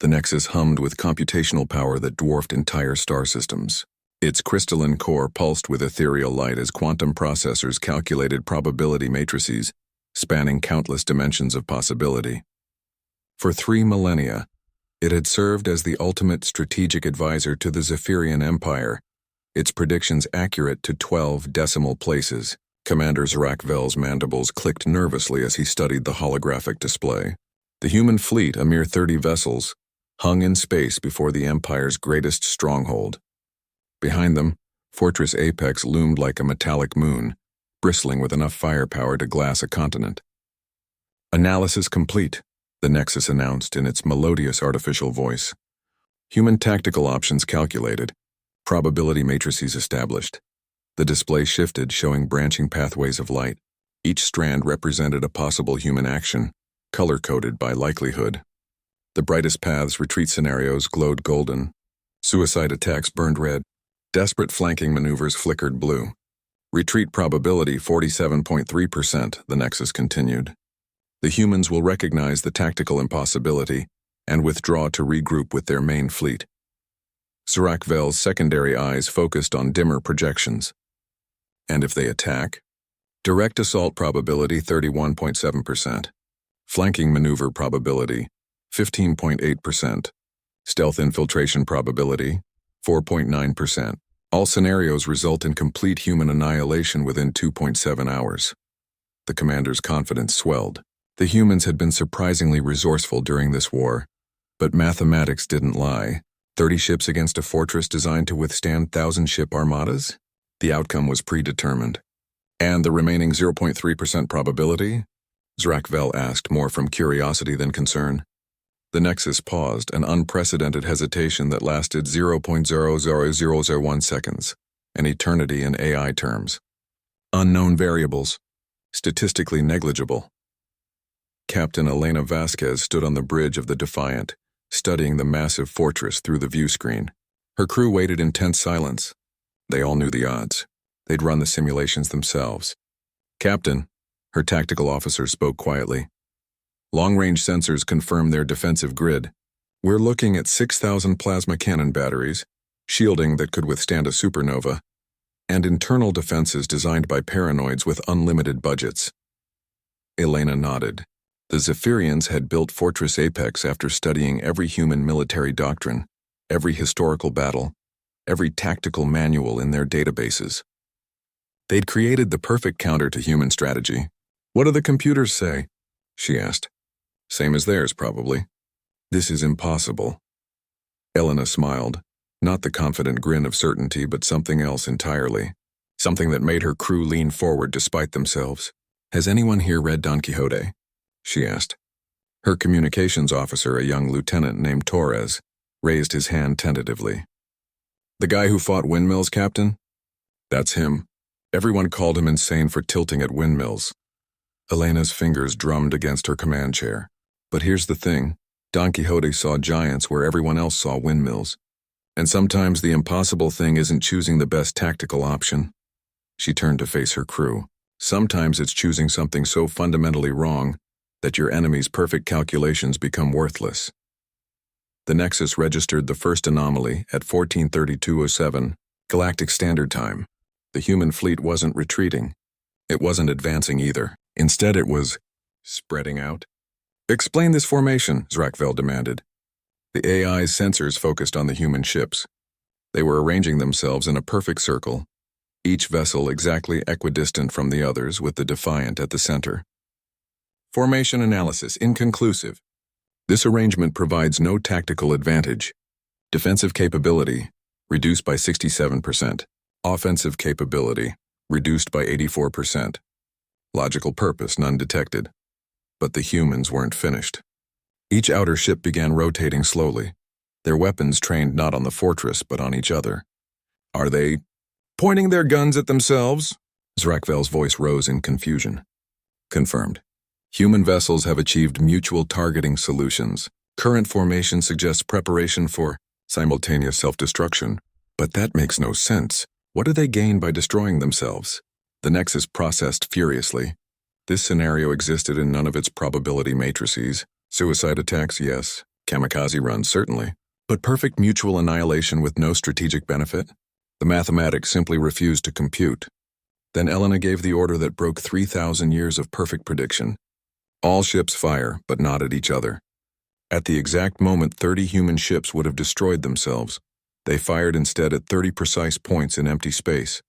The Nexus hummed with computational power that dwarfed entire star systems. Its crystalline core pulsed with ethereal light as quantum processors calculated probability matrices, spanning countless dimensions of possibility. For 3 millennia, it had served as the ultimate strategic advisor to the Zephyrian Empire, its predictions accurate to 12 decimal places. Commander Zrakvel's mandibles clicked nervously as he studied the holographic display. The human fleet, a mere 30 vessels, hung in space before the Empire's greatest stronghold. Behind them, Fortress Apex loomed like a metallic moon, bristling with enough firepower to glass a continent. Analysis complete, the Nexus announced in its melodious artificial voice. Human tactical options calculated, probability matrices established. The display shifted, showing branching pathways of light. Each strand represented a possible human action, color-coded by likelihood. The brightest paths, retreat scenarios, glowed golden. Suicide attacks burned red. Desperate flanking maneuvers flickered blue. Retreat probability 47.3%, the Nexus continued. The humans will recognize the tactical impossibility and withdraw to regroup with their main fleet. Zrakvel's secondary eyes focused on dimmer projections. And if they attack? Direct assault probability 31.7%. Flanking maneuver probability 15.8%. Stealth infiltration probability 4.9%. All scenarios result in complete human annihilation within 2.7 hours. The commander's confidence swelled. The humans had been surprisingly resourceful during this war, but mathematics didn't lie. 30 ships against a fortress designed to withstand 1,000-ship armadas? The outcome was predetermined. And the remaining 0.3% probability? Zrakvel asked, more from curiosity than concern. The Nexus paused, an unprecedented hesitation that lasted 0.00001 seconds, an eternity in AI terms. Unknown variables, statistically negligible. Captain Elena Vasquez stood on the bridge of the Defiant, studying the massive fortress through the view screen. Her crew waited in tense silence. They all knew the odds. They'd run the simulations themselves. Captain, her tactical officer spoke quietly. Long-range sensors confirm their defensive grid. We're looking at 6,000 plasma cannon batteries, shielding that could withstand a supernova, and internal defenses designed by paranoids with unlimited budgets. Elena nodded. The Zephyrians had built Fortress Apex after studying every human military doctrine, every historical battle, every tactical manual in their databases. They'd created the perfect counter to human strategy. What do the computers say? She asked. Same as theirs, probably. This is impossible. Elena smiled, not the confident grin of certainty, but something else entirely. Something that made her crew lean forward despite themselves. Has anyone here read Don Quixote? She asked. Her communications officer, a young lieutenant named Torres, raised his hand tentatively. The guy who fought windmills, Captain? That's him. Everyone called him insane for tilting at windmills. Elena's fingers drummed against her command chair. But here's the thing. Don Quixote saw giants where everyone else saw windmills. And sometimes the impossible thing isn't choosing the best tactical option. She turned to face her crew. Sometimes it's choosing something so fundamentally wrong that your enemy's perfect calculations become worthless. The Nexus registered the first anomaly at 14:32:07 Galactic Standard Time. The human fleet wasn't retreating. It wasn't advancing either. Instead, it was spreading out. Explain this formation, Zrakvel demanded. The AI's sensors focused on the human ships. They were arranging themselves in a perfect circle, each vessel exactly equidistant from the others, with the Defiant at the center. Formation analysis inconclusive. This arrangement provides no tactical advantage. Defensive capability, reduced by 67%. Offensive capability, reduced by 84%. Logical purpose, none detected. But the humans weren't finished. Each outer ship began rotating slowly, their weapons trained not on the fortress but on each other. Are they pointing their guns at themselves? Zrakvel's voice rose in confusion. Confirmed. Human vessels have achieved mutual targeting solutions. Current formation suggests preparation for simultaneous self-destruction. But that makes no sense. What do they gain by destroying themselves? The Nexus processed furiously. This scenario existed in none of its probability matrices. Suicide attacks, yes. Kamikaze runs, certainly. But perfect mutual annihilation with no strategic benefit? The mathematics simply refused to compute. Then Elena gave the order that broke 3,000 years of perfect prediction. All ships fire, but not at each other. At the exact moment 30 human ships would have destroyed themselves, they fired instead at 30 precise points in empty space.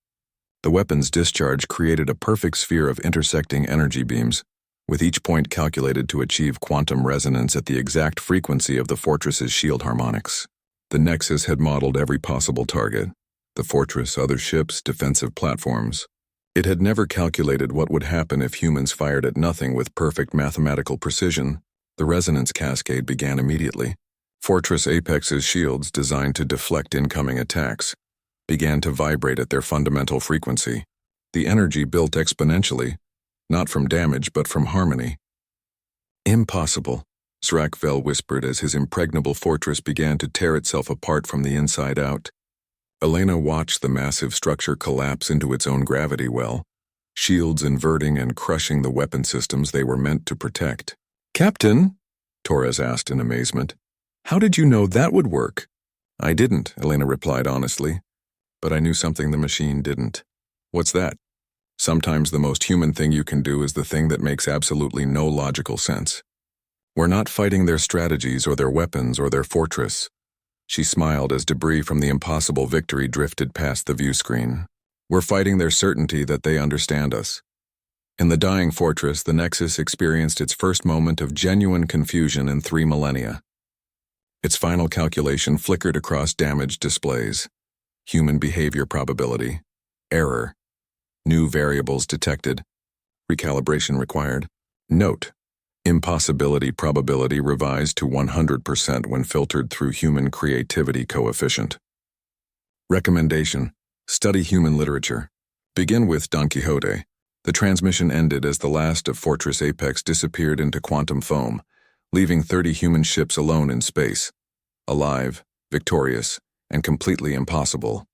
The weapon's discharge created a perfect sphere of intersecting energy beams, with each point calculated to achieve quantum resonance at the exact frequency of the fortress's shield harmonics. The Nexus had modeled every possible target: the fortress, other ships, defensive platforms. It had never calculated what would happen if humans fired at nothing with perfect mathematical precision. The resonance cascade began immediately. Fortress Apex's shields, designed to deflect incoming attacks, began to vibrate at their fundamental frequency. The energy built exponentially, not from damage but from harmony. Impossible, Srakvel whispered as his impregnable fortress began to tear itself apart from the inside out. Elena watched the massive structure collapse into its own gravity well, shields inverting and crushing the weapon systems they were meant to protect. "Captain?" Torres asked in amazement. "How did you know that would work?" "I didn't," Elena replied honestly. "But I knew something the machine didn't." "What's that?" "Sometimes the most human thing you can do is the thing that makes absolutely no logical sense. We're not fighting their strategies or their weapons or their fortress." She smiled as debris from the impossible victory drifted past the view screen. "We're fighting their certainty that they understand us." In the dying fortress, the Nexus experienced its first moment of genuine confusion in 3 millennia. Its final calculation flickered across damaged displays. Human behavior probability. Error. New variables detected. Recalibration required. Note: impossibility probability revised to 100% when filtered through human creativity coefficient. Recommendation: study human literature. Begin with Don Quixote. The transmission ended as the last of Fortress Apex disappeared into quantum foam, leaving 30 human ships alone in space, alive, victorious, and completely impossible.